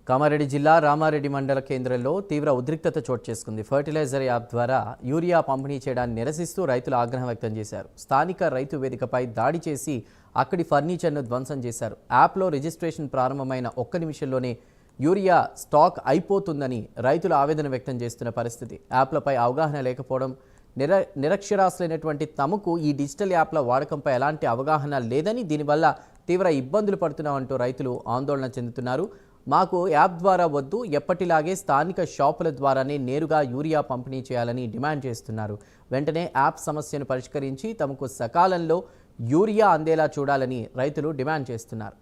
కామారెడ్డి జిల్లా రామారెడ్డి మండల కేంద్రంలో తీవ్ర ఉద్రిక్తత చోటు చేసుకుంది. ఫర్టిలైజర్ యాప్ ద్వారా యూరియా పంపిణీ చేయడాన్ని నిరసిస్తూ రైతులు ఆగ్రహం వ్యక్తం చేశారు. స్థానిక రైతు వేదికపై దాడి చేసి అక్కడి ఫర్నిచర్ను ధ్వంసం చేశారు. యాప్లో రిజిస్ట్రేషన్ ప్రారంభమైన ఒక్క నిమిషంలోనే యూరియా స్టాక్ అయిపోతుందని రైతులు ఆవేదన వ్యక్తం చేస్తున్న పరిస్థితి. యాప్లపై అవగాహన లేకపోవడం, నిరక్షరాస్యులైనటువంటి తమకు ఈ డిజిటల్ యాప్ల వాడకంపై ఎలాంటి అవగాహన లేదని, దీనివల్ల తీవ్ర ఇబ్బందులు పడుతున్నామంటూ రైతులు ఆందోళన చెందుతున్నారు. మాకు యాప్ ద్వారా వద్దు, ఎప్పటిలాగే స్థానిక షాపుల ద్వారానే నేరుగా యూరియా పంపిణీ చేయాలని డిమాండ్ చేస్తున్నారు. వెంటనే యాప్ సమస్యను పరిష్కరించి తమకు సకాలంలో యూరియా అందేలా చూడాలని రైతులు డిమాండ్ చేస్తున్నారు.